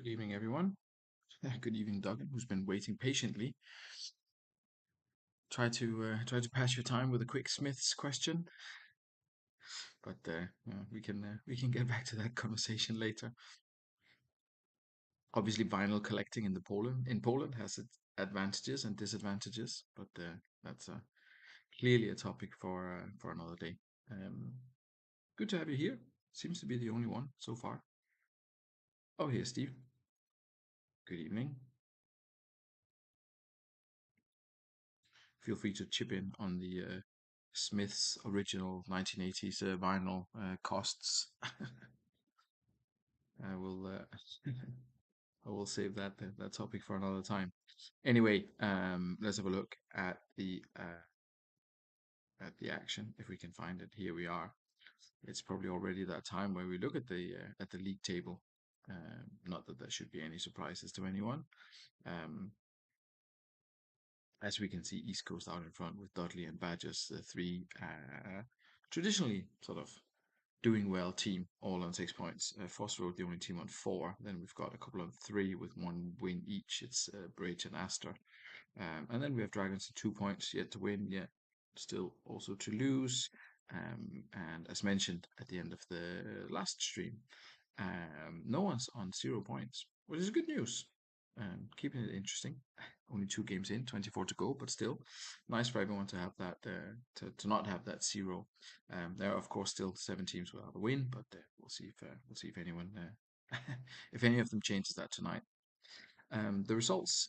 Good evening, everyone. Good evening, Duggan, who's been waiting patiently. Try to pass your time with a quick Smiths question, but we can get back to that conversation later. Obviously, vinyl collecting in Poland has its advantages and disadvantages, but that's clearly a topic for another day. Um, Good to have you here. Seems to be the only one so far. Oh, here's Steve. Good evening. Feel free to chip in on the Smith's original 1980s vinyl costs. I will I will save that topic for another time. Anyway, let's have a look at the action if we can find it. Here we are. It's probably already that time where we look at the league table. Not that there should be any surprises to anyone. Um, as we can see, East Coast out in front with Dudley and Badgers, the three traditionally sort of doing well team, all on 6 points. Foss Road, the only team on four. Then we've got a couple on three with one win each. It's Bridge and Astor. And then we have Dragons at 2 points, yet to win, yet still also to lose. And as mentioned at the end of the last stream, no one's on 0 points, which is good news. Keeping it interesting. Only 2 games in, 24 to go, but still nice for everyone to have that to not have that zero. There are of course still 7 teams without a win, but we'll see if anyone if any of them changes that tonight. The results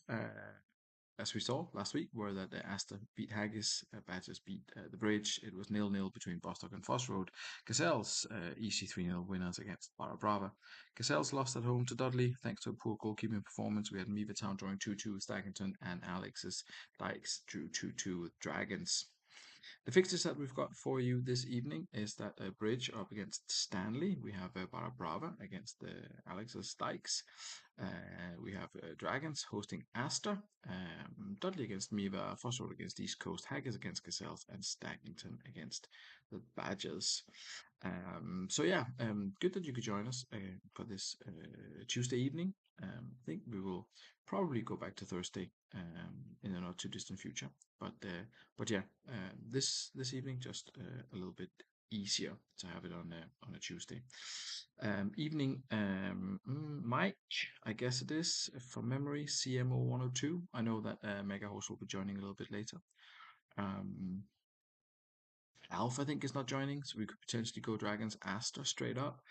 as we saw last week, were that Aston beat Haggis, Badgers beat the Bridge. It was 0-0 between Bostock and Foss Road. Gazelles easy 3-0 winners against Barra Brava. Gazelles lost at home to Dudley thanks to a poor goalkeeping performance. We had Meavertown drawing 2-2 with Staggington, and Alex's Dykes drew 2-2 with Dragons. The fixtures that we've got for you this evening is that Bridge are up against Stanley. We have Barra Brava against Alex's Dykes. We have Dragons hosting Astor. Dudley against Miva. Foss Road against East Coast. Haggis against Gazelles. And Stagnington against the Badgers. Good that you could join us for this Tuesday evening. I think we will probably go back to Thursday in the not too distant future. But yeah, this evening just a little bit easier to have it on a Tuesday evening. Mike, I guess it is from memory, CMO 102. I know that Mega Horse will be joining a little bit later. Um, Alf, I think, is not joining, so we could potentially go Dragons Astor straight up.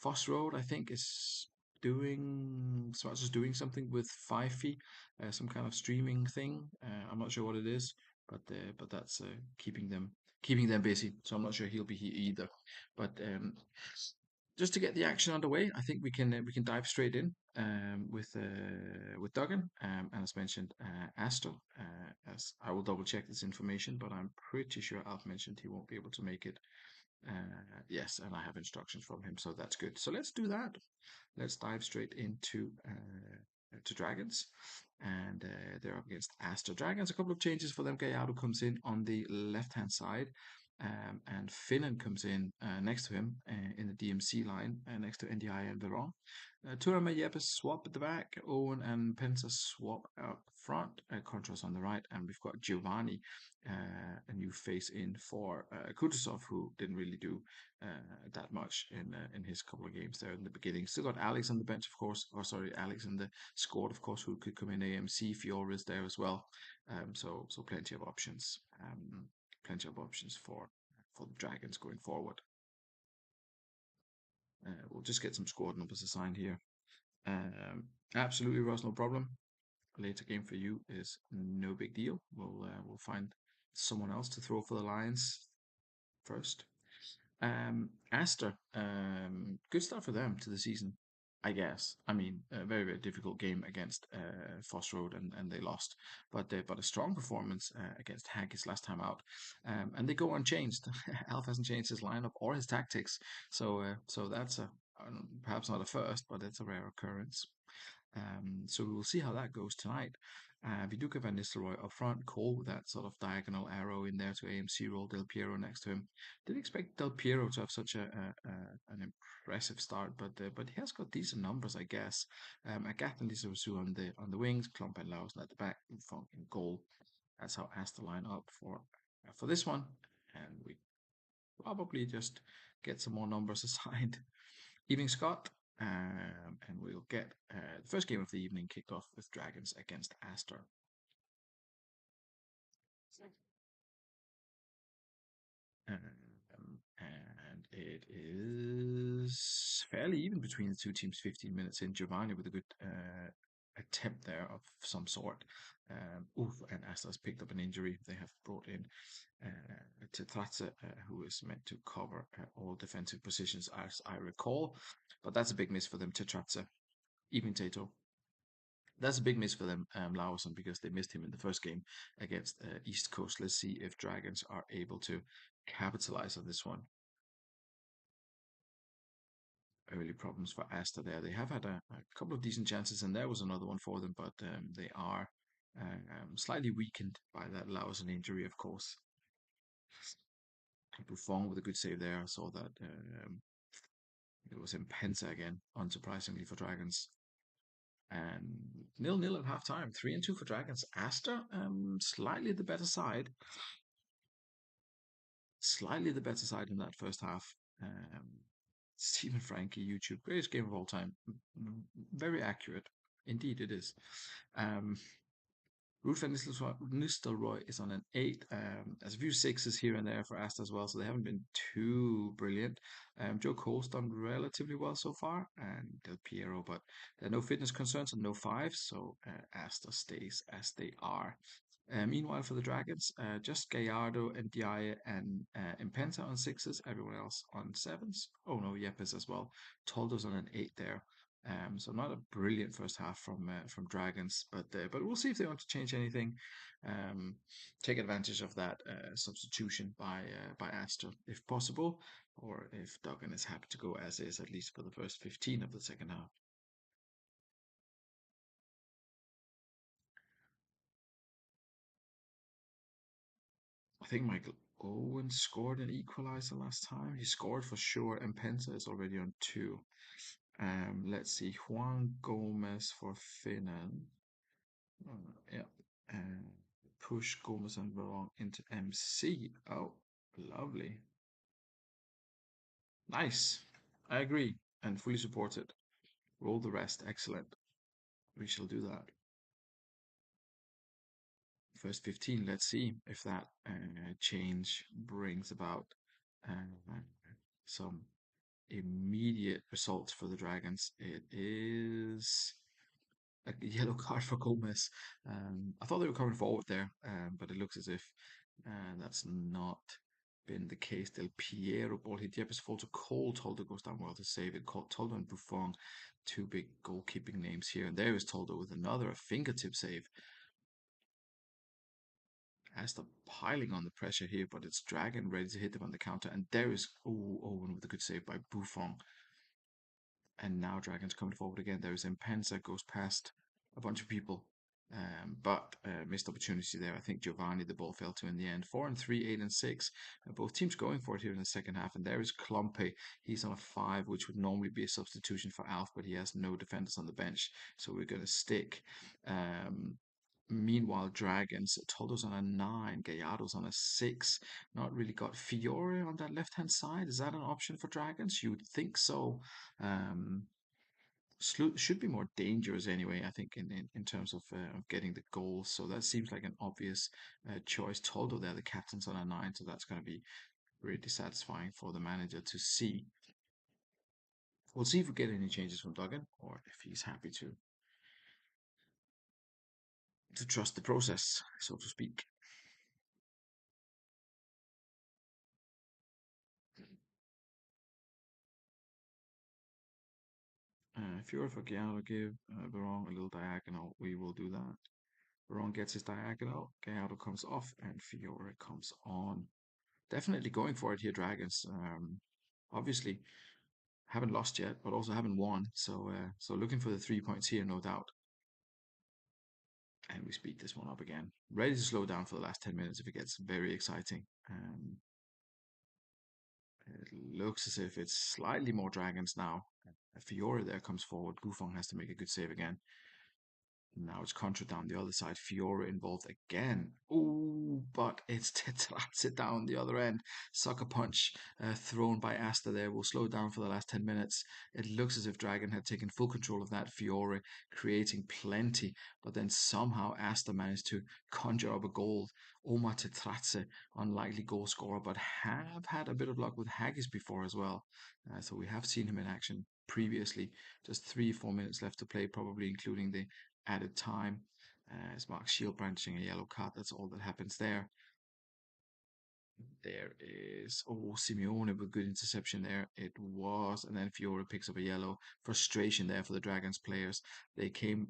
Foss Road, I think, is Smarts is doing something with Fifey, some kind of streaming thing. I'm not sure what it is, but that's keeping them busy. So I'm not sure he'll be here either. But just to get the action underway, I think we can dive straight in with Duggan, and as mentioned, Astor. As I will double check this information, but I'm pretty sure Alf mentioned he won't be able to make it. Yes, and I have instructions from him, so that's good. So let's do that. Let's dive straight into to Dragons, and they're up against Astor Dragons. A couple of changes for them. Gallardo comes in on the left-hand side, and Finnan comes in next to him in the DMC line, next to NDI and Veron. Turam and Yepes swap at the back. Owen and Pensa swap up front. Contrast on the right, and we've got Giovanni, a new face in for Kutuzov, who didn't really do that much in his couple of games there in the beginning. Still got Alex on the bench, of course. Or sorry, Alex in the squad, of course, who could come in. AMC Fiora is there as well. So plenty of options. Plenty of options for the Dragons going forward. We'll just get some squad numbers assigned here. Absolutely, Ross, no problem. A later game for you is no big deal. We'll find someone else to throw for the Lions first. Astor, good start for them to the season, I guess. I mean, a very, very difficult game against Foss Road, and they lost. But a strong performance against Haggis last time out. And they go unchanged. Alf hasn't changed his lineup or his tactics. So that's perhaps not a first, but it's a rare occurrence. So we will see how that goes tonight. Viduka Van Nistelrooy up front, Cole with that sort of diagonal arrow in there to AMC roll Del Piero next to him. Didn't expect Del Piero to have such an impressive start, but he has got decent numbers, I guess. Agathe and Lisa Rasu on the wings, Klump and Lausen at the back, Funk in goal. That's how Asta line up for this one, and we probably just get some more numbers assigned. Evening Scott, and we'll get the first game of the evening kicked off with Dragons against Astor. And it is fairly even between the two teams. 15 minutes in, Giovanni with a good attempt there of some sort. And Astor's picked up an injury. They have brought in Tetratze, who is meant to cover all defensive positions, as I recall. But that's a big miss for them, Tetratze. Even Tato. That's a big miss for them, Lawson, because they missed him in the first game against East Coast. Let's see if Dragons are able to capitalize on this one. Early problems for Asta there. They have had a couple of decent chances, and there was another one for them, but they are slightly weakened by that Lawson injury, of course. Buffon with a good save there. I saw that it was in Pensa again, unsurprisingly for Dragons. And 0-0 at half time. 3-2 for Dragons. Asta, slightly the better side. Slightly the better side in that first half. Stephen Frankie, YouTube, greatest game of all time. Very accurate. Indeed, it is. Ruth Van Nistelrooy is on an 8. There's a few 6s here and there for Asta as well, so they haven't been too brilliant. Joe Cole's done relatively well so far, and Del Piero, but there are no fitness concerns and no 5s, so Asta stays as they are. Meanwhile, for the Dragons, just Gallardo and Diaye and Impenta on 6s, everyone else on 7s. Oh no, Yepes as well. Toldo's on an 8 there. So not a brilliant first half from Dragons, but we'll see if they want to change anything. Take advantage of that substitution by Astor if possible, or if Duggan is happy to go as is, at least for the first 15 of the second half. I think Michael Owen scored an equalizer last time. He scored for sure, and Pensa is already on 2. Let's see, Juan Gomez for Finland. Yeah. And push Gomez and Veron into MC. Oh, lovely. Nice. I agree and fully support it. Roll the rest. Excellent. We shall do that. First 15. Let's see if that change brings about uh, some immediate results for the Dragons. It is a yellow card for Gomez. I thought they were coming forward there, but it looks as if that's not been the case. Del Piero ball hit Yepes fall to Cole. Toldo goes down well to save it. Toldo and Buffon, two big goalkeeping names here. And there is Toldo with another fingertip save. Asta piling on the pressure here, but it's Dragon ready to hit them on the counter. And there is Owen with a good save by Buffon. And now Dragon's coming forward again. There is Impensa, goes past a bunch of people. But missed opportunity there. I think Giovanni the ball fell to in the end. 4 and 3, 8 and 6. Both teams going for it here in the second half. And there is Klumpe. He's on a 5, which would normally be a substitution for Alf, but he has no defenders on the bench. So we're going to stick. Meanwhile, Dragons, Toldo's on a 9, Gallardo's on a 6. Not really got Fiore on that left hand side. Is that an option for Dragons? You would think so. Should be more dangerous anyway, I think, in terms of getting the goals. So that seems like an obvious choice. Toldo there, the captain's on a 9, so that's going to be really satisfying for the manager to see. We'll see if we get any changes from Duggan, or if he's happy to trust the process, so to speak. If you're for Gallardo, give Veron a little diagonal. We will do that. Veron gets his diagonal, Gallardo comes off, and Fiore comes on. Definitely going for it here, Dragons. Obviously, haven't lost yet, but also haven't won. So looking for the 3 points here, no doubt. And we speed this one up again. Ready to slow down for the last 10 minutes if it gets very exciting. It looks as if it's slightly more dragons now. Fiore there comes forward. Gufong has to make a good save again. Now it's Contra down the other side. Fiore involved again. Oh, but it's Tetrazzi down the other end. Sucker punch thrown by Asta there will slow down for the last 10 minutes. It looks as if Dragon had taken full control of that. Fiore creating plenty, but then somehow Asta managed to conjure up a goal. Omar Tetrazzi, unlikely goal scorer, but have had a bit of luck with Haggis before as well. So we have seen him in action previously. Just 3-4 minutes left to play, probably including the added time. As Mark Shield branching a yellow card, that's all that happens there. There is Simeone with good interception there. It was, and then Fiore picks up a yellow. Frustration there for the Dragons players. They came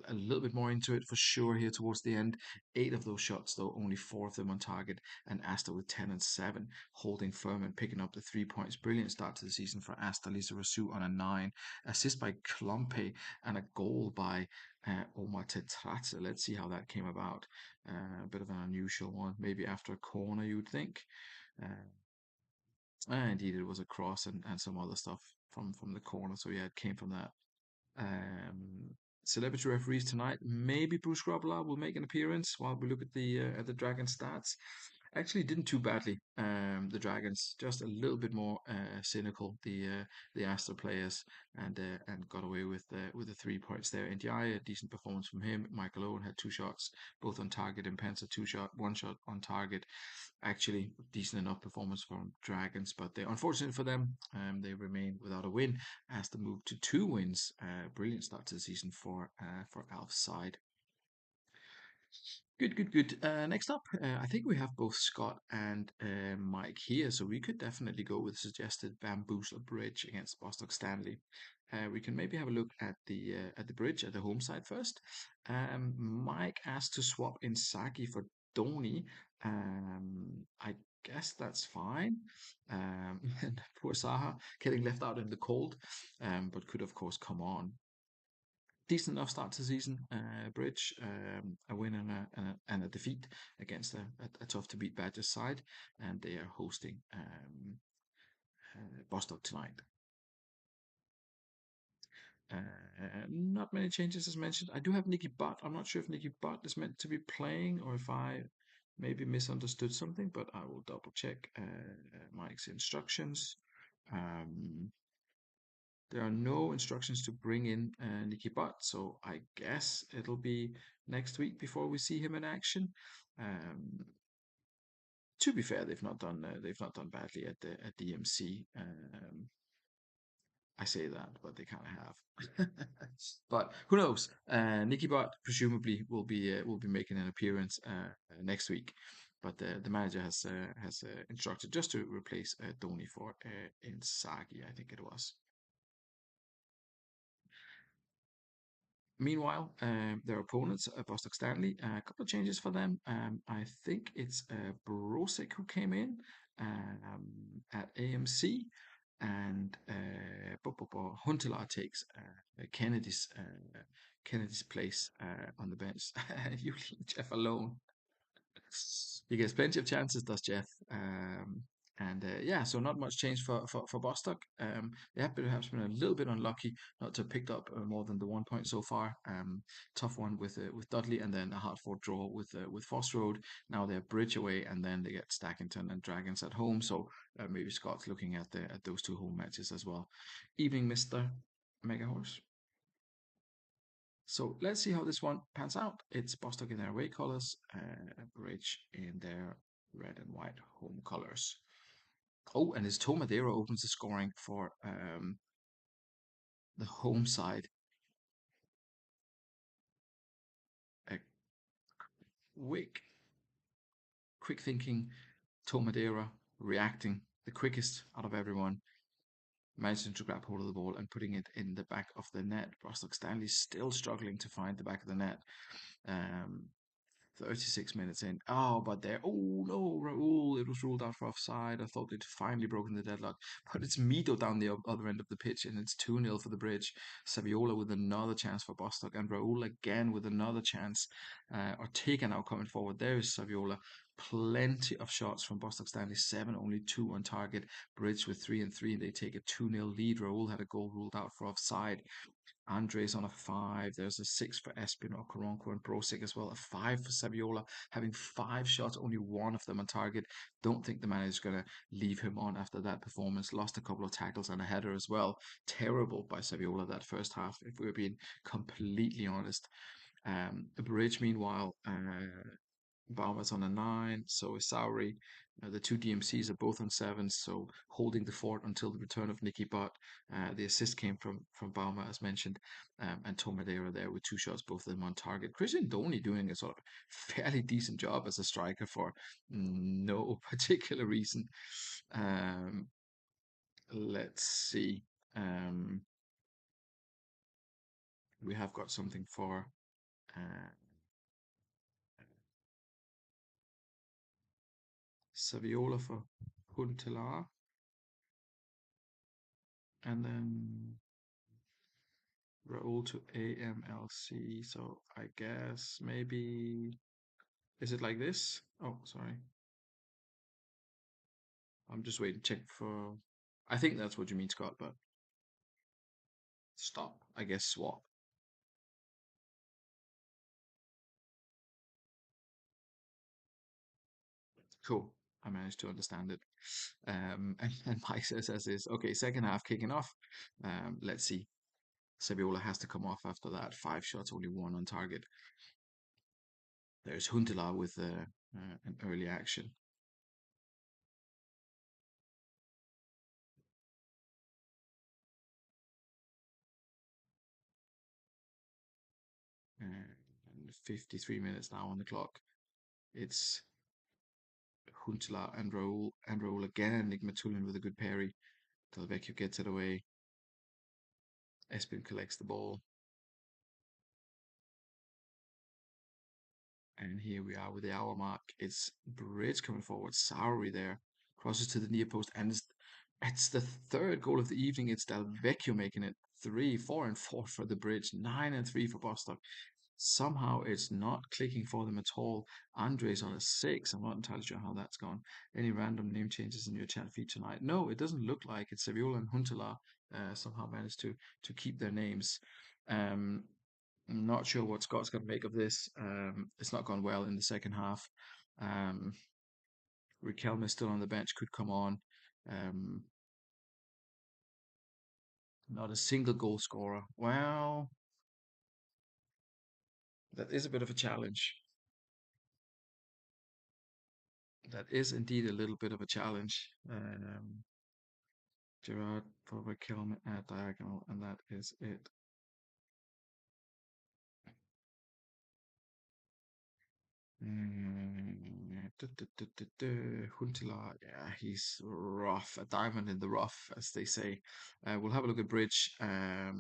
a little bit more into it for sure here towards the end. 8 of those shots, though, only 4 of them on target, and Asta with 10 and 7, holding firm and picking up the 3 points. Brilliant start to the season for Asta. Lisa Rasu on a 9, assist by Klumpe, and a goal by Omar Tetrazzi. Let's see how that came about. A bit of an unusual one, maybe after a corner, you would think. Indeed, it was a cross and some other stuff from the corner. So yeah, it came from that. Um, Celebrity referees tonight. Maybe Bruce Grobbelaar will make an appearance while we look at the Dragon stats. Actually, didn't too badly. The Dragons just a little bit more cynical. The Astor players and got away with the 3 points there. NDI, a decent performance from him. Michael Owen had 2 shots, both on target. And Pence a 1 shot on target. Actually, decent enough performance from Dragons, but they unfortunately for them, they remain without a win as they move to 2 wins. Brilliant start to the season for Alf's side. Good, good, good. Next up, I think we have both Scott and Mike here, so we could definitely go with suggested Bamboozle Bridge against Bostock Stanley. We can maybe have a look at the bridge at the home side first. Mike asked to swap in Saki for Doni. I guess that's fine. And poor Saha getting left out in the cold, but could of course come on. Decent enough start to the season. Bridge, a win and a defeat against a tough to beat Badgers side, and they are hosting Bostock tonight. Not many changes as mentioned. I do have Nicky Butt. I'm not sure if Nicky Butt is meant to be playing or if I maybe misunderstood something, but I will double check Mike's instructions. There are no instructions to bring in Nicky Butt, so I guess it'll be next week before we see him in action. To be fair, they've not done badly at DMC. I say that, but they kind of have. But who knows? Nicky Butt presumably will be making an appearance next week. But the manager has instructed just to replace Doni for Inzaghi, I think it was. Meanwhile, their opponents, Bostock Stanley, a couple of changes for them. I think it's Brosek who came in at AMC, and Huntelaar takes Kennedy's place on the bench. You leave Jeff alone. He gets plenty of chances, does Jeff. And yeah, so not much change for Bostock. They have perhaps been a little bit unlucky not to have picked up more than the 1 point so far. Tough one with Dudley, and then a hard-fought draw with Foss Road. Now they have Bridge away, and then they get Stackington and Dragons at home. So maybe Scott's looking at those 2 home matches as well. Evening, Mister Mega Horse. So let's see how this one pans out. It's Bostock in their away colors, Bridge in their red and white home colors. Oh, and it's Tomadero opens the scoring for the home side. A quick thinking Tomadera reacting the quickest out of everyone, managing to grab hold of the ball and putting it in the back of the net. Bostock Stanley still struggling to find the back of the net. 36 minutes in. Oh, but there. Oh no, Raul. It was ruled out for offside. I thought they'd finally broken the deadlock. But it's Mito down the other end of the pitch, and it's 2-0 for the bridge. Saviola with another chance for Bostock, and Raul again with another chance. Ortega now coming forward. There is Saviola. Plenty of shots from Bostock Stanley. 7, only 2 on target. Bridge with 3 and 3, and they take a 2-0 lead. Raul had a goal ruled out for offside. Andres on a 5. There's a 6 for Espino, Koronko, and Brosik as well. A 5 for Saviola, having 5 shots, only 1 of them on target. Don't think the manager's going to leave him on after that performance. Lost a couple of tackles and a header as well. Terrible by Saviola that first half, if we're being completely honest. The Bridge, meanwhile, Baumer's on a 9, so is Sauri. The two DMCs are both on 7s, so holding the fort until the return of Nicky Butt. The assist came from Baumer, as mentioned, and Tomadera there with 2 shots, both of them on target. Christian Doni doing a sort of fairly decent job as a striker for no particular reason. Um, let's see. Um, we have got something for uh, Saviola for Huntelaar, and then Raul to AMLC. So I guess maybe is it like this? Oh, sorry. I'm just waiting to check for. I think that's what you mean, Scott. But stop. I guess swap. Cool. I managed to understand it. And Mike says as is okay. Second half kicking off. Let's see. Saviola has to come off after that. 5 shots, only 1 on target. There's Huntela with an early action. And 53 minutes now on the clock. It's Huntela and Raul again. Nick Matulin with a good parry. Delvecchio gets it away. Espin collects the ball. And here we are with the hour mark. It's Bridge coming forward. Sauri there. Crosses to the near post. And it's the third goal of the evening. It's Delvecchio making it 3, 4, and 4 for the Bridge. 9 and 3 for Bostock. Somehow it's not clicking for them at all. Andres on a 6. I'm not entirely sure how that's gone. Any random name changes in your chat feed tonight? No, it doesn't look like it. Saviola and Huntela somehow managed to keep their names. Um, I'm not sure what Scott's going to make of this. It's not gone well in the second half. Um, Riquelme is still on the bench, could come on. Um, not a single goal scorer. Well, that is a bit of a challenge. That is indeed a little bit of a challenge. Gerard for Riquelme at diagonal, and that is it. Huntelaar, yeah, he's rough, a diamond in the rough, as they say. We'll have a look at Bridge. I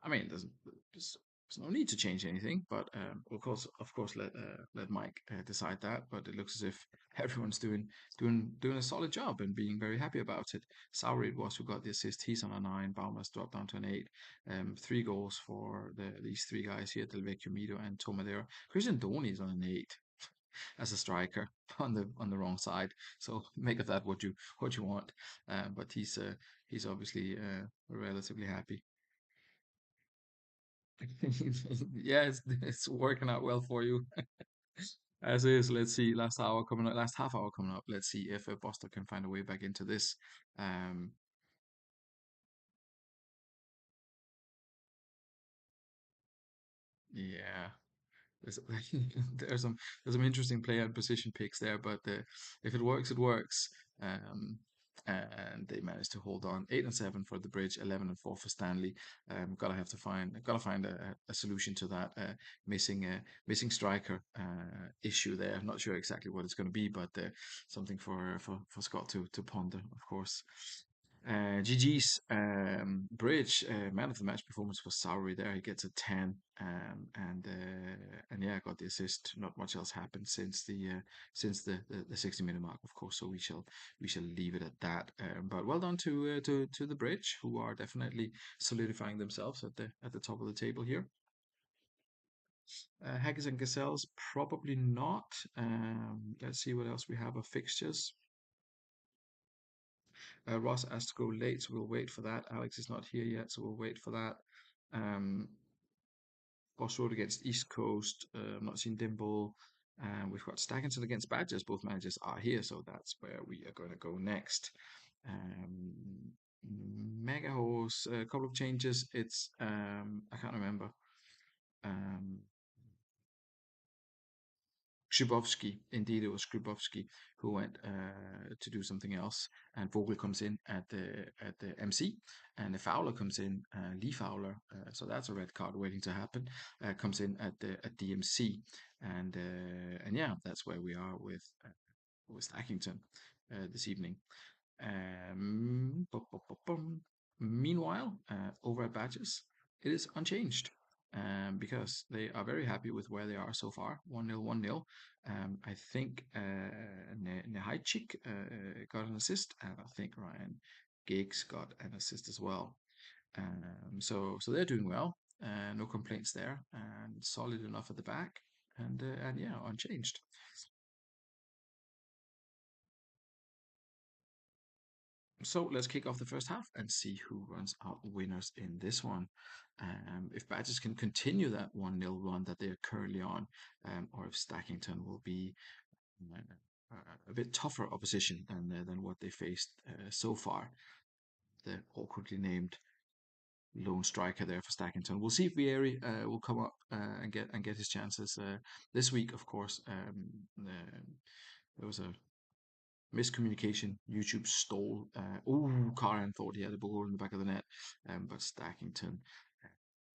mean, there's no need to change anything, but of course, let Mike decide that. But it looks as if everyone's doing a solid job and being very happy about it. Sauri it was who got the assist. He's on a 9. Baumer's dropped down to an 8. 3 goals for these 3 guys here: Delvecchio, Mido, and Tomadera. Christian Doni is on an 8 as a striker on the wrong side. So make of that what you want. But he's obviously relatively happy. Yeah, it's working out well for you. As is, let's see, last half hour coming up. Let's see if Boston can find a way back into this. Um, yeah, there's there's some there's some interesting player and position picks there, but if it works, it works. Um, and they managed to hold on 8 and 7 for the bridge, 11 and 4 for Stanley. Gotta find a solution to that missing striker issue there. I'm not sure exactly what it's going to be, but something for Scott to ponder, of course. GG's Bridge man of the match performance was Sauri there. He gets a 10, and and yeah, got the assist. Not much else happened since the 60-minute mark, of course. So we shall leave it at that. But well done to the Bridge, who are definitely solidifying themselves at the top of the table here. Haggis and Gazelles, probably not. Let's see what else we have of fixtures. Ross asked to go late, so we'll wait for that. Alex is not here yet, so we'll wait for that. Um, Boss Road against East Coast. I've not seen Dimble. We've got Stackinson against Badgers. Both managers are here, so that's where we are going to go next. Um, Mega Horse, a couple of changes. It's I can't remember. Um, Grybowski, indeed, it was Grybowski who went to do something else, and Vogel comes in at the MC, and the Fowler comes in, Lee Fowler, so that's a red card waiting to happen. Comes in at DMC, and yeah, that's where we are with Ackington this evening. Bum, bum, bum, bum. Meanwhile, over at Badges, it is unchanged because they are very happy with where they are so far. 1-0, 1-0. I think Nehajcik got an assist, and I think Ryan Giggs got an assist as well. So they're doing well. No complaints there, and solid enough at the back, and yeah, unchanged. So let's kick off the first half and see who runs out winners in this one. If Badgers can continue that 1-0 run that they are currently on, or if Stackington will be a bit tougher opposition than what they faced so far. The awkwardly named lone striker there for Stackington. We'll see if Vieri will come up and get his chances this week. Of course, there was a miscommunication. YouTube stole. Karan thought he had a ball in the back of the net, but Stackington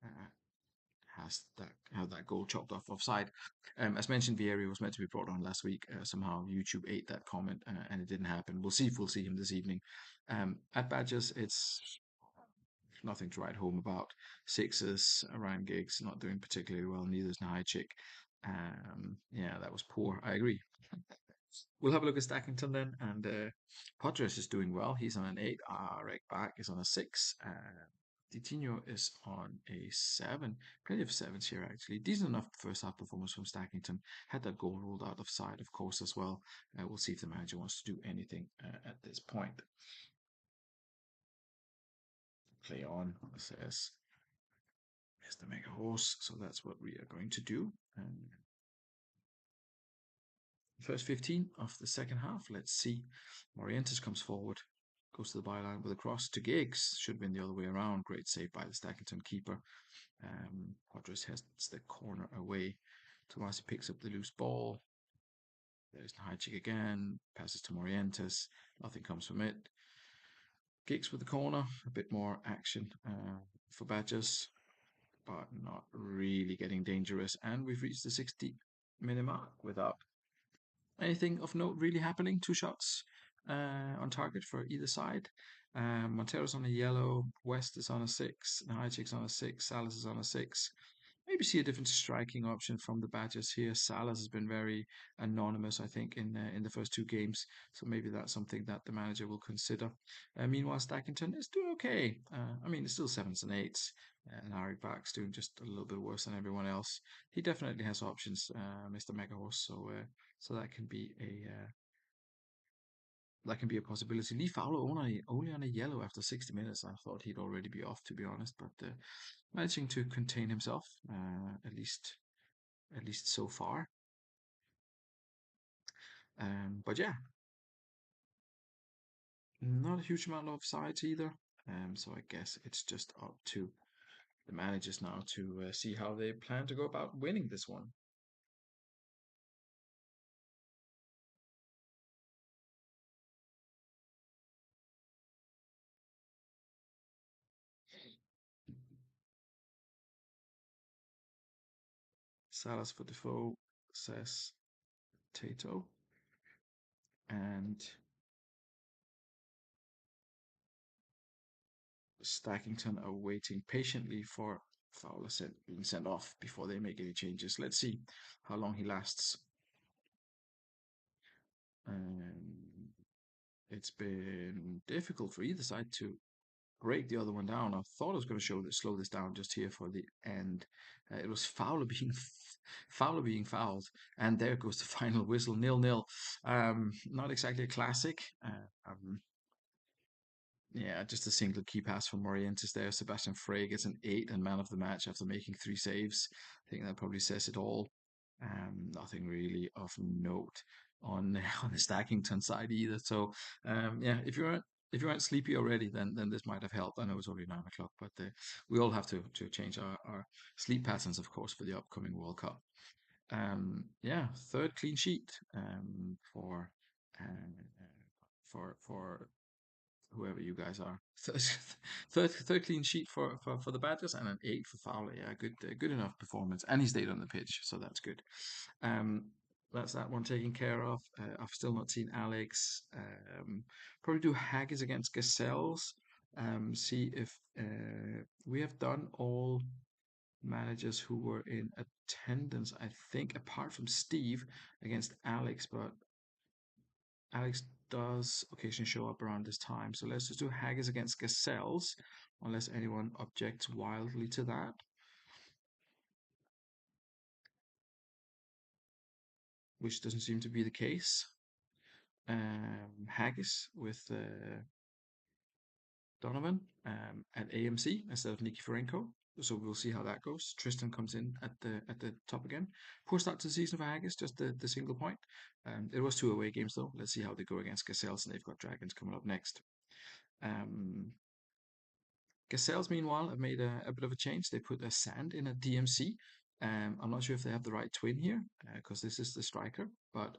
uh, has that had that goal chopped off offside. As mentioned, Vieri was meant to be brought on last week. Somehow YouTube ate that comment, and it didn't happen. We'll see if we'll see him this evening. At Badgers, it's nothing to write home about. Sixes, Ryan Giggs not doing particularly well. Neither is Nahajcik. Yeah, that was poor. I agree. We'll have a look at Stackington then, and Podres is doing well. He's on an 8. Rek Back is on a 6. Ditino is on a 7. Plenty of 7s here, actually. Decent enough first half performance from Stackington. Had that goal ruled out of side, of course, as well. We'll see if the manager wants to do anything at this point. Play on, says Mr. Mega Horse. So that's what we are going to do. First 15 of the second half. Let's see. Morientes comes forward, goes to the byline with a cross to Giggs. Should have been the other way around. Great save by the Stackington keeper. Podres heads the corner away. Tomasi picks up the loose ball. There's Nahajcik again. Passes to Morientes. Nothing comes from it. Giggs with the corner. A bit more action for Badgers, but not really getting dangerous. And we've reached the 60-minute mark without anything of note really happening. 2 shots on target for either side. Montero's on a yellow, West is on a 6, Nahajcik's on a 6, Salas is on a 6. Maybe see a different striking option from the Badgers here. Salas has been very anonymous, I think, in the first 2 games, so maybe that's something that the manager will consider. Meanwhile, Stackington is doing okay. I mean, it's still 7s and 8s, and Harry Back's doing just a little bit worse than everyone else. He definitely has options, Mr. Megahorse, so that can be a possibility. Lee Fowler only on a yellow after 60 minutes. I thought he'd already be off, to be honest, but managing to contain himself, at least so far. But yeah, not a huge amount of sides either. So I guess it's just up to the managers now to see how they plan to go about winning this one. Salas for Defoe, says Tato, and Stackington are waiting patiently for Fowler being sent off before they make any changes. Let's see how long he lasts. Um, it's been difficult for either side to break the other one down. I thought I was going to slow this down just here for the end. It was Fowler being Fowler being fouled, and there goes the final whistle, 0-0. Not exactly a classic. Yeah, just a single key pass from Morientes there. Sebastian Frey gets an 8 and man of the match after making 3 saves. I think that probably says it all. Nothing really of note on on the Stackington side either. So yeah, if you weren't sleepy already, then this might have helped. I know it's already 9 o'clock, but we all have to change our sleep patterns, of course, for the upcoming World Cup. Yeah, third clean sheet for whoever you guys are. Third clean sheet for the Badgers and an 8 for Fowler. Yeah, good enough performance, and he stayed on the pitch, so that's good. Um, that's that one taken care of. I've still not seen Alex. Probably do Haggis against Gazelles. See if we have done all managers who were in attendance, I think, apart from Steve against Alex, but Alex does occasionally show up around this time. So let's just do Haggis against Gazelles, unless anyone objects wildly to that, which doesn't seem to be the case. Haggis with Donovan at AMC instead of Nikiforenko. So we'll see how that goes. Tristan comes in at the top again. Poor start to the season for Haggis, just the single point. It was 2 away games though. Let's see how they go against Gazelles, and they've got Dragons coming up next. Um, Gazelles, meanwhile, have made a bit of a change. They put a Sand in at DMC. I'm not sure if they have the right twin here because this is the striker, but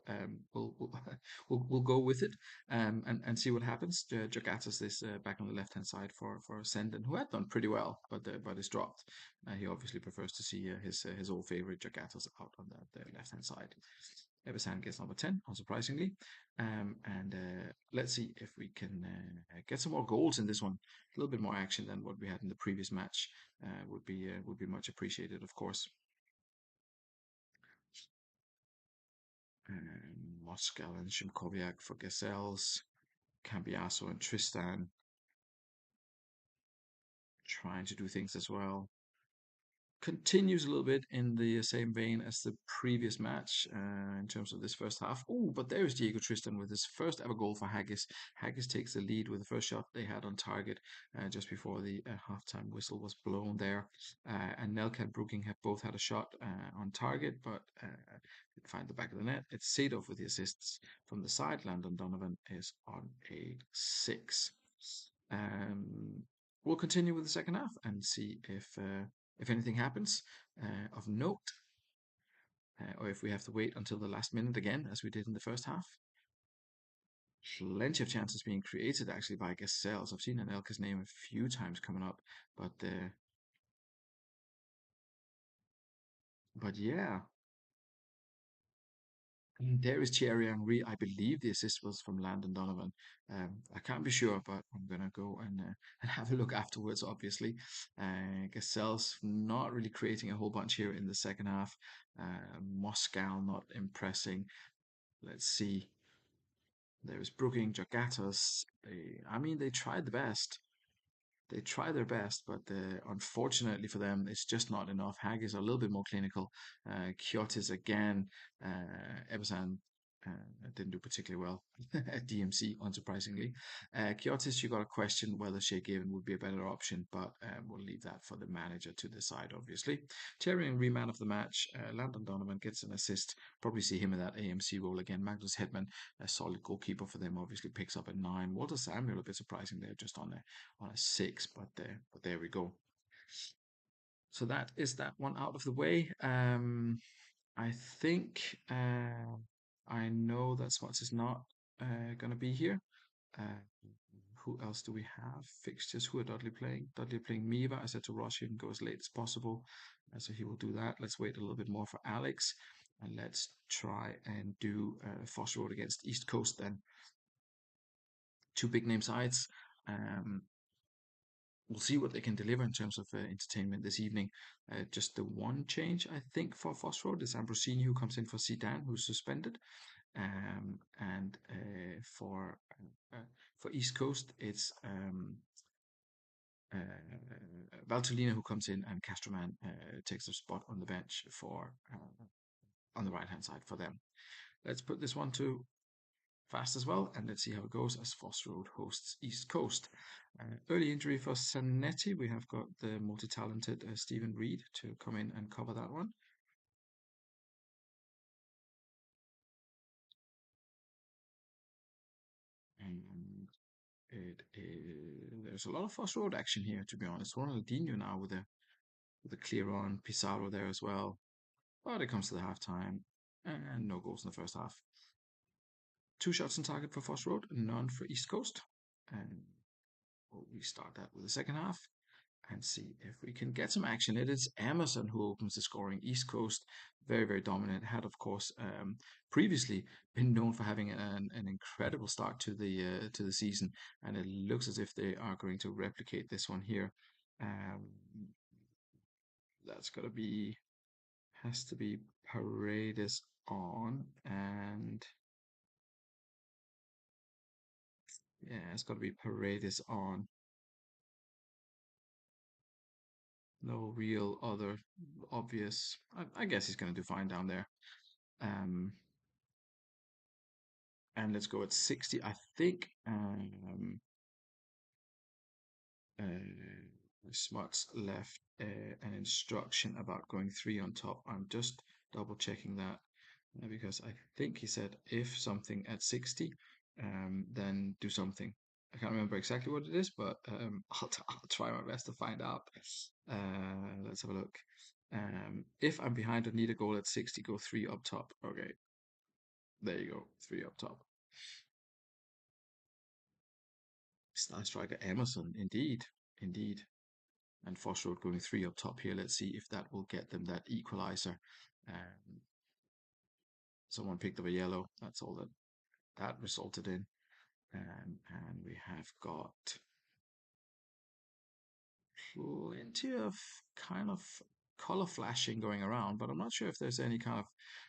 we'll go with it and see what happens. Jogatas is back on the left hand side for Senden, who had done pretty well, but is dropped. He obviously prefers to see his old favorite Jogatas out on the left hand side. Eversand gets number 10, unsurprisingly. And let's see if we can get some more goals in this one. A little bit more action than what we had in the previous match would be much appreciated, of course. Moscow and Shimkoviak for Gazelles. Cambiaso and Tristan trying to do things as well. Continues a little bit in the same vein as the previous match in terms of this first half. Oh, but there's Diego Tristan with his first ever goal for Haggis. Haggis takes the lead with the first shot they had on target just before the halftime whistle was blown there. And Nelka and Brooking have both had a shot on target, but didn't find the back of the net. It's Sadov with the assists from the side. Landon Donovan is on a 6. Um, we'll continue with the second half and see if anything happens of note, or if we have to wait until the last minute again, as we did in the first half. Plenty of chances being created actually by Gazelles. I've seen Anelka's name a few times coming up, but yeah. There is Thierry Henry. I believe the assist was from Landon Donovan. I can't be sure, but I'm gonna go and have a look afterwards. Obviously, Gazelles not really creating a whole bunch here in the second half. Moscow not impressing. Let's see. There is Brooking, Jagatas. They tried the best. They try their best, but unfortunately for them, it's just not enough. Haggis are a little bit more clinical. Kiotis again, Ebersan didn't do particularly well at DMC, unsurprisingly. Kiotis, you got to question whether Shea Given would be a better option, but we'll leave that for the manager to decide, obviously. Terry and Reman of the match. Landon Donovan gets an assist. Probably see him in that AMC role again. Magnus Hedman, a solid goalkeeper for them, obviously picks up a 9. Walter Samuel, a bit surprising there, just on a 6, but there we go. So that is that one out of the way. I think I know that Smuts is not going to be here. Uh, who else do we have? Fixtures. Who are Dudley playing? Dudley playing Miva. I said to Ross, you can go as late as possible. So he will do that. Let's wait a little bit more for Alex. And let's try and do Foster Road against East Coast then. Two big name sides. we'll see what they can deliver in terms of entertainment this evening. Just the one change, I think, for Foss Road is Ambrosini, who comes in for Zidane, who's suspended. And for East Coast, it's Valtolina who comes in, and Castroman takes a spot on the bench for on the right hand side for them. Let's put this one to fast as well, and let's see how it goes as Foss Road hosts East Coast. Early injury for Sanetti. We have got the multi-talented Stephen Reed to come in and cover that one. And there's a lot of Foss Road action here, to be honest. Ronaldinho now with a clear on, Pizarro there as well. But it comes to the half time, and no goals in the first half. 2 shots on target for Foss Road, none for East Coast. And we'll restart that with the second half and see if we can get some action. It is Emerson who opens the scoring. East Coast, very, very dominant. Had, of course, previously been known for having an incredible start to the season, and it looks as if they are going to replicate this one here. Um, that's got to be has to be Paredes on, and yeah, it's got to be Paredes on. No real other obvious. I guess he's going to do fine down there. Um, and let's go at 60. I think Smuts left an instruction about going 3 on top. I'm just double checking that because I think he said if something at 60, then do something. I can't remember exactly what it is, but I'll try my best to find out. Let's have a look. If I'm behind or need a goal at 60, go 3 up top. Okay, there you go, 3 up top. Star striker Emerson, indeed, indeed. And Foss Road going 3 up top here. Let's see if that will get them that equalizer. Um, Someone picked up a yellow. That's all that resulted in. And we have got plenty of kind of color flashing going around, but I'm not sure if there's any kind of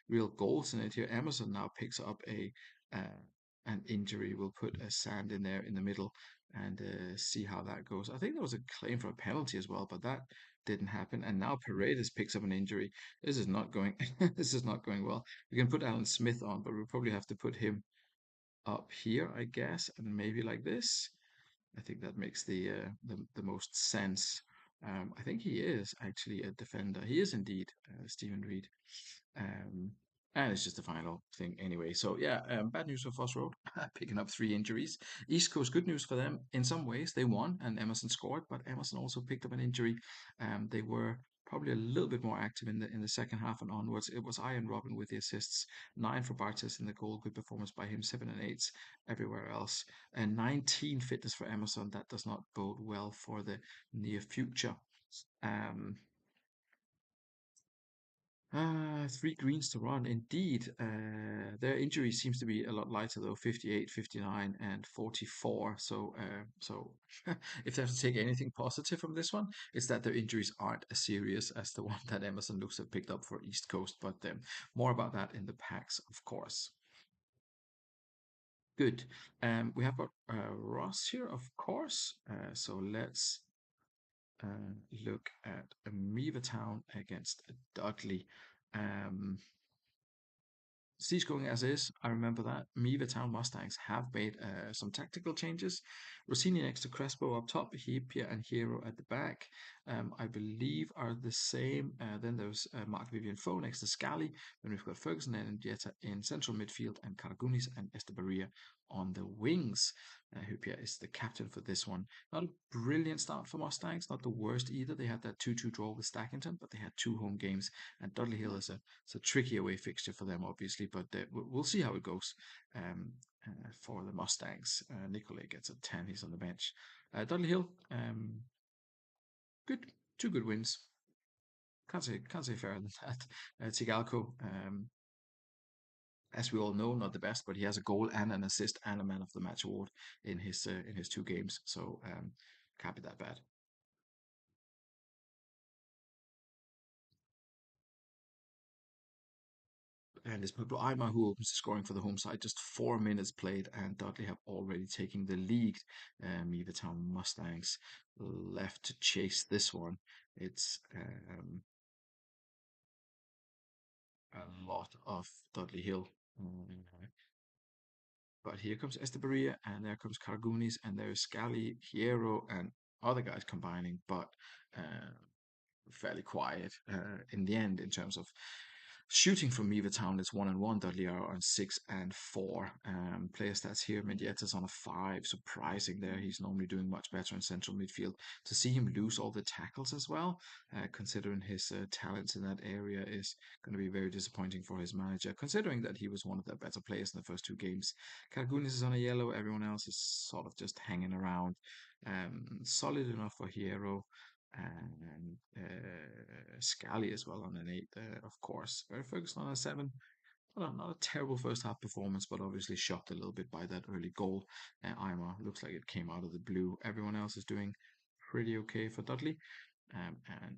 real goals in it here. Emerson now picks up an injury. We'll put a sand in there in the middle and see how that goes. I think there was a claim for a penalty as well, but that didn't happen. And now Paredes picks up an injury. This is not going. This is not going well. We can put Alan Smith on, but we'll probably have to put him up here, I guess, and maybe like this. I think that makes the most sense. I think he is actually a defender. He is indeed Stephen Reed. Um, and it's just the final thing anyway. So yeah, bad news for Foss Road, picking up 3 injuries. East Coast, good news for them. In some ways, they won and Emerson scored, but Emerson also picked up an injury. They were probably a little bit more active in the second half and onwards. It was Ian Robin with the assists, 9 for Bartes in the goal, good performance by him, 7 and 8s everywhere else, and 19 fitness for Emerson. That does not bode well for the near future. Um, 3 greens to run. Indeed, their injury seems to be a lot lighter though. 58, 59, and 44. So if they have to take anything positive from this one, it's that their injuries aren't as serious as the one that Emerson looks have picked up for East Coast. But more about that in the packs, of course. Good. We have got Ross here, of course. So let's look at Amoeba Town against Dudley. Um, Siege going as is, I remember that. Miva Town Mustangs have made some tactical changes. Rossini next to Crespo up top, Hipia and Hero at the back, I believe are the same. Then there's Mark Vivian Foe next to Scally. Then we've got Ferguson and Dieta in central midfield, and Caragunis and Estebaria on the wings. Hipia is the captain for this one. Not a brilliant start for Mustangs, not the worst either. They had that 2-2 draw with Stackington, but they had 2 home games, and Dudley Hill is a tricky away fixture for them, obviously, but we'll see how it goes for the Mustangs. Nicolay gets a 10, he's on the bench. Dudley Hill, good, 2 good wins. Can't say fairer than that. Tigalco, as we all know, not the best, but he has a goal and an assist and a man of the match award in his 2 games, so can't be that bad. And it's Pablo Aimar who opens the scoring for the home side. Just 4 minutes played, and Dudley have already taken the lead. Town Mustangs left to chase this one. It's a lot of Dudley Hill. But here comes Estebaria, and there comes Cargunis, and there's Scally, Hierro, and other guys combining, but uh, fairly quiet in the end in terms of shooting from Town is 1-1. Dudley are on 6-4. Player stats here. Mendieta's on a 5. Surprising there. He's normally doing much better in central midfield. To see him lose all the tackles as well, considering his talents in that area, is going to be very disappointing for his manager, considering that he was one of their better players in the first two games. Kargunis is on a yellow. Everyone else is sort of just hanging around. Solid enough for Hero and Scally as well on an 8, of course. Very focused on a 7. Not a terrible first half performance, but obviously shocked a little bit by that early goal. Ima looks like it came out of the blue. Everyone else is doing pretty okay for Dudley, and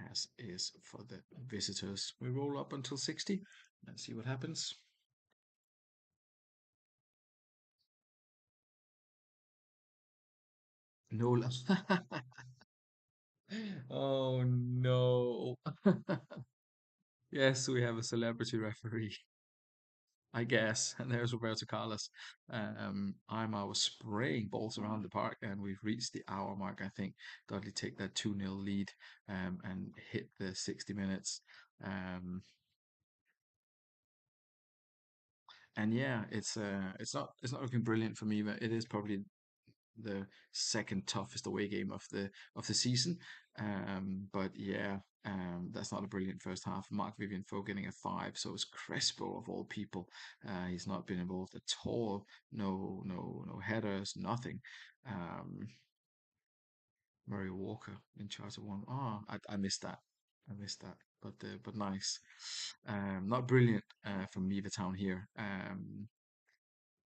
as is for the visitors. We roll up until 60 and see what happens. No. Oh no. Yes, we have a celebrity referee. I guess. And there's Roberto Carlos. Aymar was spraying balls around the park, and we've reached the hour mark. I think Dudley take that 2-0 lead and hit the 60 minutes. Um, and yeah, it's not looking brilliant for me, but it is probably the second toughest away game of the season. But yeah, that's not a brilliant first half. Mark Vivian Foe getting a 5, so it's Crespo of all people. He's not been involved at all. No headers, nothing. Um, Murray Walker in charge of one. Oh, I missed that. I missed that. But nice. Not brilliant from Town here.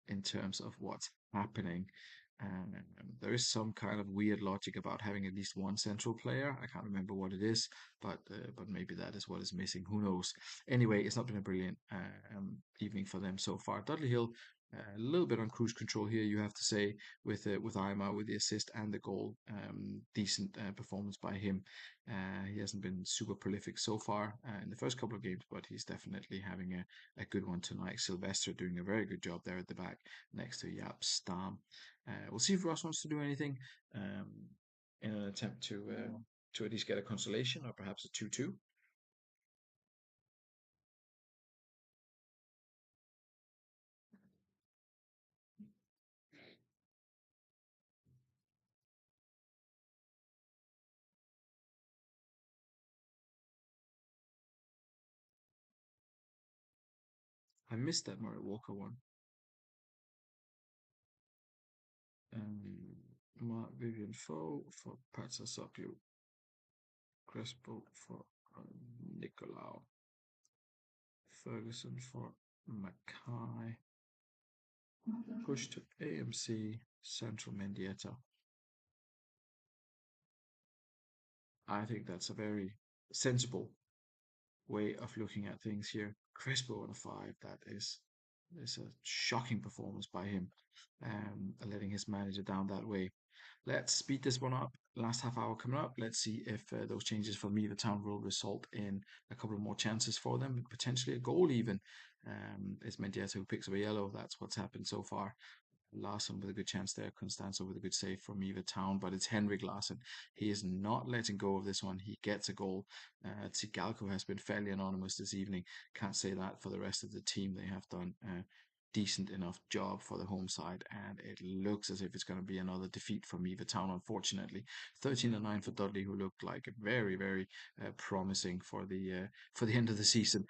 In terms of what's happening. Um, there is some kind of weird logic about having at least one central player. I can't remember what it is, but maybe that is what is missing. Who knows? Anyway, it's not been a brilliant evening for them so far. Dudley Hill. A little bit on cruise control here, you have to say, with Aima with the assist and the goal. Decent performance by him. He hasn't been super prolific so far in the first couple of games, but he's definitely having a good one tonight. Sylvester doing a very good job there at the back next to Yap Stam. We'll see if Ross wants to do anything um, in an attempt to at least get a consolation or perhaps a 2-2. I missed that Murray Walker one. Mark Vivian Foe for Patsasopio, Crespo for Nicolau, Ferguson for Mackay, push to AMC, Central Mendieta. I think that's a very sensible way of looking at things here. Crespo on a 5, that is a shocking performance by him, letting his manager down that way. Let's speed this one up. Last half hour coming up. Let's see if those changes for me, the town, will result in a couple of more chances for them, potentially a goal even. It's Mendieta who picks up a yellow. That's what's happened so far. Larson with a good chance there. Constanzo with a good save from Eva Town, but it's Henrik Larson. He is not letting go of this one. He gets a goal. Tsigalco has been fairly anonymous this evening. Can't say that for the rest of the team. They have done a decent enough job for the home side, and it looks as if it's going to be another defeat from Eva Town, unfortunately. 13-9 for Dudley, who looked like very promising for the end of the season.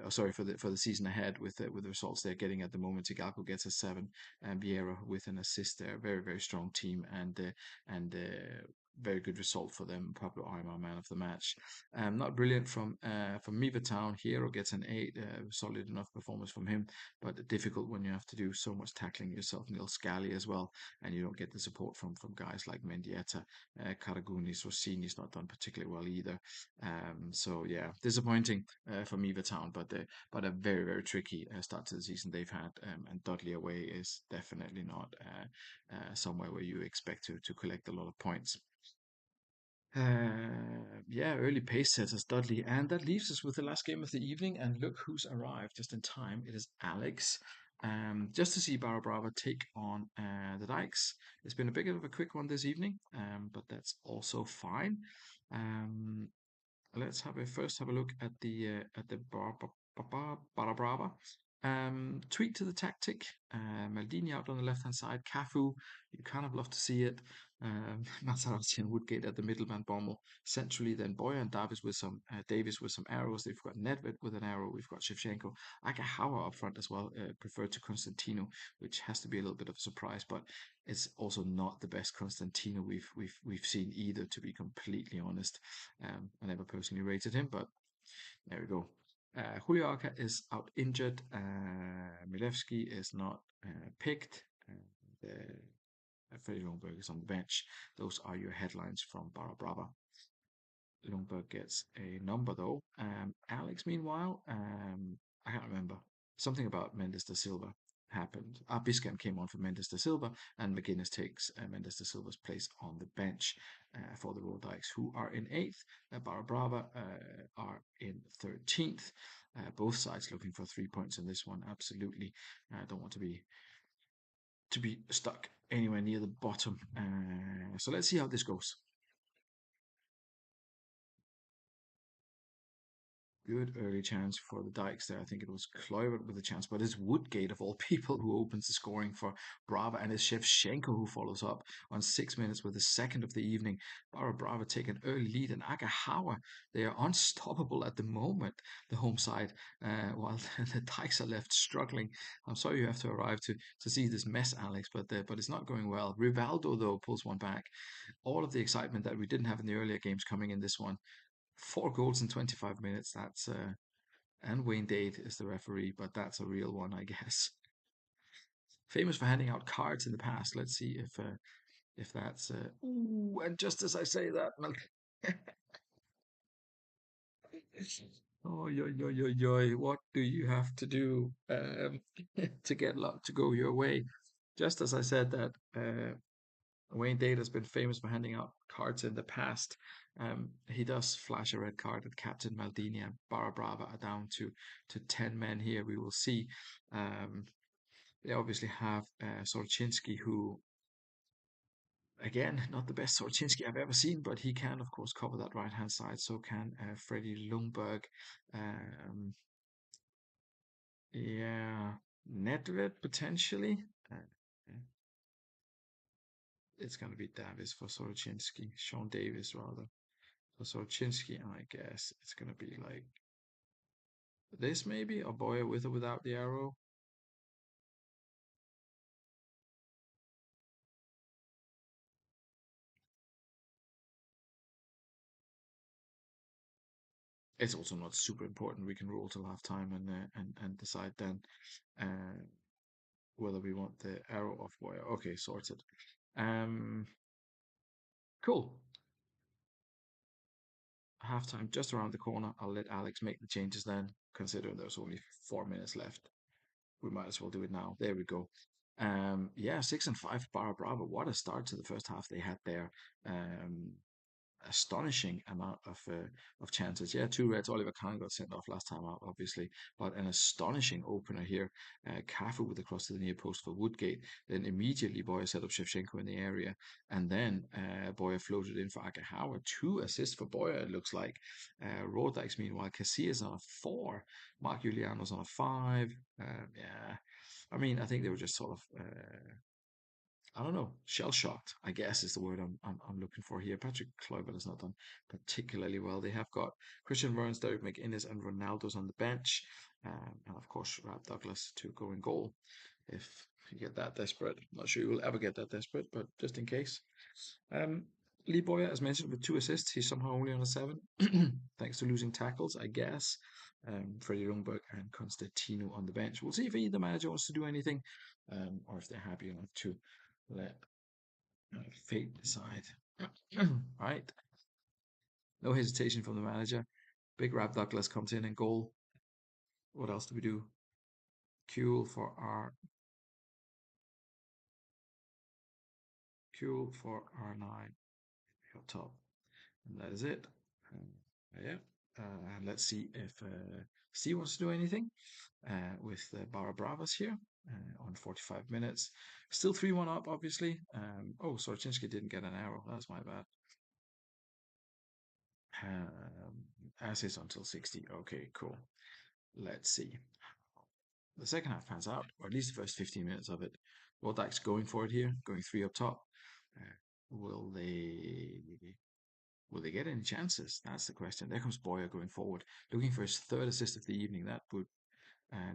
Sorry, for the season ahead with the results they're getting at the moment. Tsigalco gets a 7, and Vieira with an assist there. Very strong team, and very good result for them. Pablo Aimar, man of the match. Not brilliant from Town. Hero gets an 8. Solid enough performance from him, but difficult when you have to do so much tackling yourself. Neil Scally as well, and you don't get the support from guys like Mendieta, Karagunis, Rossini's not done particularly well either. So yeah, disappointing for Town, but a very very tricky start to the season they've had. And Dudley away is definitely not somewhere where you expect to collect a lot of points. Yeah, early pace setters, Dudley. And that leaves us with the last game of the evening. And look who's arrived just in time. It is Alex. Just to see Barra Brava take on the Dykes. It's been a bit of a quick one this evening, but that's also fine. Um, let's first have a look at the Barra Brava. Tweak to the tactic. Maldini out on the left hand side. Cafu, you kind of love to see it. Maserati and Woodgate at the middleman Bommel. Centrally, then Boyer and Davis with some arrows. They've got Nedved with an arrow. We've got Shevchenko. Agahawa up front as well, preferred to Constantino, which has to be a little bit of a surprise, but it's also not the best Constantino we've seen either, to be completely honest. I never personally rated him, but there we go. Julio Arca is out injured. Milevski is not picked. Freddy Lundberg is on the bench. Those are your headlines from Barra Brava. Lundberg gets a number though. Alex, meanwhile, I can't remember. Something about Mendes da Silva happened. Biscan came on for Mendes da Silva, and McGuinness takes Mendes da Silva's place on the bench for the Royal Dykes, who are in 8th. Barra Brava are in 13th. Both sides looking for 3 points in this one. Absolutely, don't want to be stuck anywhere near the bottom. So let's see how this goes. Good early chance for the Dykes there. I think it was Kluivert with a chance, but it's Woodgate of all people who opens the scoring for Brava, and it's Shevchenko who follows up on 6 minutes with the second of the evening. Brava take an early lead, and Agahawa, they are unstoppable at the moment, the home side, while the Dykes are left struggling. I'm sorry you have to arrive to see this mess, Alex, but it's not going well. Rivaldo, though, pulls one back. All of the excitement that we didn't have in the earlier games coming in this one. 4 goals in 25 minutes. That's and Wayne Dade is the referee, but that's a real one, I guess. Famous for handing out cards in the past. Let's see if that's. Ooh, and just as I say that, oh, yo, yo, yo, yo, what do you have to do to get luck to go your way? Just as I said that, Wayne Dade has been famous for handing out cards in the past. He does flash a red card at Captain Maldini, and Barra Brava are down to 10 men here. We will see. Um, they obviously have Sorchinski, who, again, not the best Sorchinski I've ever seen, but he can, of course, cover that right hand side. So can Freddie Lundberg. Um, yeah, Nedved potentially. It's going to be Davis for Sorchinski, Sean Davis rather. For Sorchinski, I guess it's going to be like this maybe, or Boyer with or without the arrow. It's also not super important. We can roll till half time and decide then uh, whether we want the arrow of Boyer. Okay, sorted. Um, cool. Halftime just around the corner. I'll let Alex make the changes then, considering there's only 4 minutes left. We might as well do it now. There we go. Yeah, 6-5 Barra Brava. What a start to the first half they had there. Um, Astonishing amount of chances. Yeah, 2 reds. Oliver Kahn got sent off last time out, obviously, but an astonishing opener here. Cafu with the cross to the near post for Woodgate. Then immediately Boyer set up Shevchenko in the area, and then Boyer floated in for Agahawa. 2 assists for Boyer, it looks like. Rodikes, meanwhile, Casillas on a 4. Mark Juliano's on a 5. Yeah, I mean, I think they were just sort of I don't know, shell shocked, I guess is the word I'm looking for here. Patrick Kluivert has not done particularly well. They have got Christian Burns, Derek McInnes, and Ronaldo's on the bench, and of course Rab Douglas to go in goal if you get that desperate. I'm not sure you will ever get that desperate, but just in case. Um, Lee Boyer, as mentioned, with 2 assists, he's somehow only on a 7, thanks to losing tackles, I guess. Freddie Ljungberg and Constantino on the bench. We'll see if either manager wants to do anything, or if they're happy enough to let fate decide. Right, no hesitation from the manager. Big Rab Douglas comes in and goal. What else do we do? Cool for our R9 up top, and that is it. Yeah. And let's see if Steve wants to do anything with Barra Bravas here on 45 minutes. Still 3-1 up, obviously. Oh, Sorchinski didn't get an arrow. That's my bad. As is until 60. Okay, cool. Let's see. The second half pans out, or at least the first 15 minutes of it. Rodak's going for it here, going 3 up top. Uh, will they Will they get any chances? That's the question. There comes Boyer going forward, looking for his third assist of the evening. That would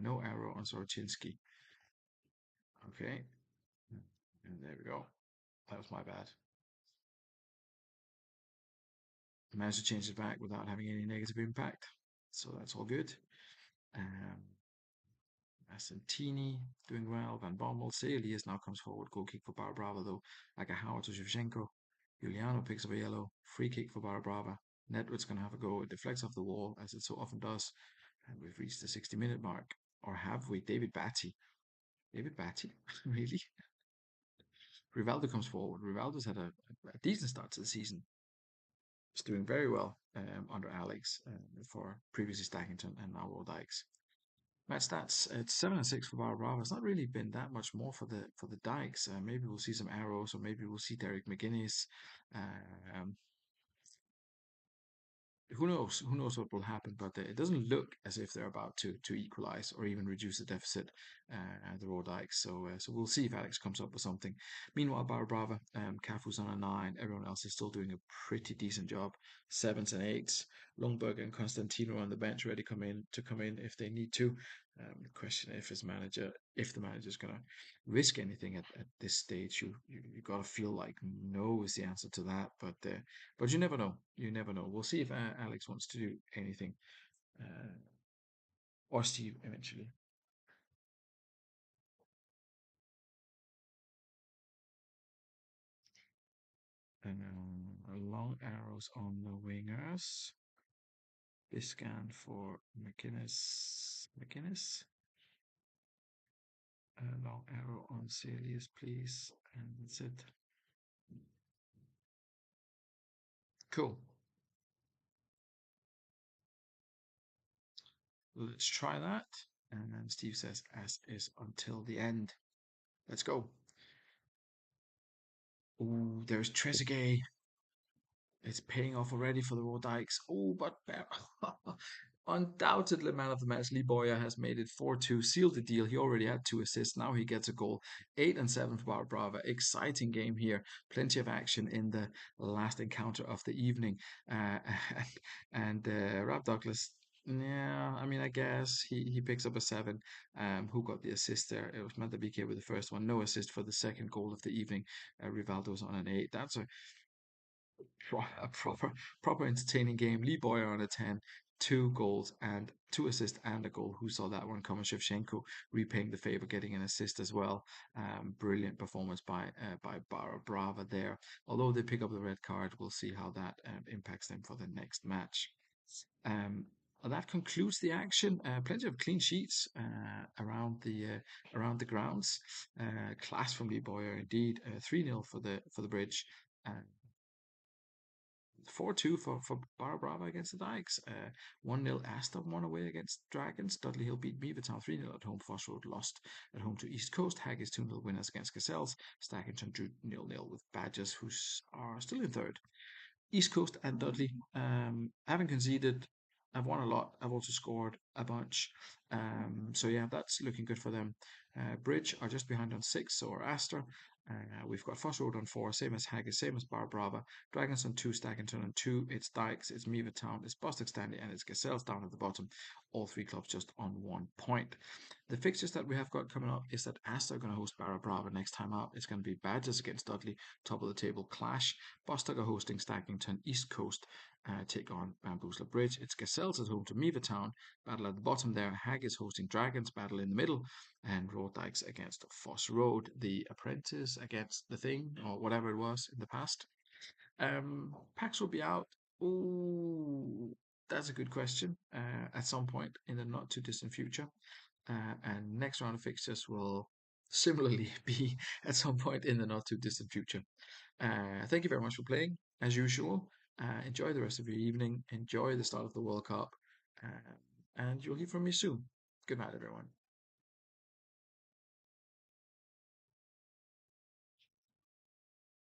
no arrow on Sorochinski. Okay, and there we go. That was my bad. I managed to change it back without having any negative impact, so that's all good. Um, Asentini doing well. Van Bommel. Elias now comes forward. Goal kick for Barra Brava though. Agahawa to Shevchenko. Giuliano picks up a yellow. Free kick for Barra Brava. Nedved's going to have a go. It deflects off the wall as it so often does. And we've reached the 60-minute mark. Or have we? David Batty. David Batty? Really? Rivaldo comes forward. Rivaldo's had a decent start to the season. He's doing very well under Alex for previously Stackington and now Will Dykes. Match stats, it's 7-6 for Barra Brava. It's not really been that much more for the Dykes. Maybe we'll see some arrows, or maybe we'll see Derek McGuinness. Um, who knows? Who knows what will happen? But it doesn't look as if they're about to equalize or even reduce the deficit. The Raw Dykes. So we'll see if Alex comes up with something. Meanwhile, Barra Brava, Cafu's on a 9. Everyone else is still doing a pretty decent job. 7s and 8s. Lundberg and Constantino on the bench ready to come in if they need to. The question if the manager's gonna risk anything at this stage, you gotta feel like no is the answer to that. But you never know. You never know. We'll see if Alex wants to do anything, uh, or Steve eventually. Long arrows on the wingers. Biscan for McInnes. McInnes. Long arrow on Celius, please. And that's it. Cool. Let's try that. And then Steve says, as is until the end. Let's go. Oh, there's Trezeguet. It's paying off already for the Raw Dykes. Oh, but undoubtedly man of the match, Lee Boyer has made it 4-2, sealed the deal. He already had 2 assists. Now he gets a goal. 8 and 7 for Bar Brava. Exciting game here. Plenty of action in the last encounter of the evening. Uh, and Rob Douglas. Yeah, I mean, I guess he picks up a 7. Who got the assist there? It was Manta BK with the first one. No assist for the second goal of the evening. Rivaldo's on an 8. That's a proper entertaining game. Lee Boyer on a 10, 2 goals and 2 assists and a goal. Who saw that one coming? Shevchenko repaying the favor, getting an assist as well. Brilliant performance by Barra Brava there. Although they pick up the red card, we'll see how that impacts them for the next match. Um, that concludes the action. Plenty of clean sheets around the grounds. Class from Lee Boyer indeed. 3-0 for the Bridge. 4-2 for Barra Brava against the Dykes. 1-0 Aston won away against Dragons. Dudley Hill beat Beavertown 3-0 at home. Foss Road lost at home to East Coast. Haggis 2-0 winners against Gazelles. Stackington drew 0-0 with Badgers, who are still in third. East Coast and Dudley haven't conceded. I've won a lot. I've also scored a bunch. So yeah, that's looking good for them. Bridge are just behind on 6, so are Astor. We've got Foss Road on 4, same as Haggis, same as Bar Brava. Dragons on 2, Stackington on 2. It's Dykes, it's Meaver Town, it's Bostock Stanley, and it's Gazelles down at the bottom. All three clubs just on 1 point. The fixtures that we have got coming up is that Astor are going to host Barra Brava next time out. It's going to be Badgers against Dudley, top of the table clash. Bostock are hosting Stackington, East Coast take on Bamboozler Bridge. It's Gazelles at home to Meaver Town, battle at the bottom there. Haggis hosting Dragons, battle in the middle, and Raw Dykes against Foss Road, the Apprentice against the Thing, or whatever it was in the past. Packs will be out. Oh, that's a good question. At some point in the not too distant future. And next round of fixtures will similarly be at some point in the not too distant future. Thank you very much for playing, as usual. Enjoy the rest of your evening. Enjoy the start of the World Cup. And you'll hear from me soon. Good night, everyone.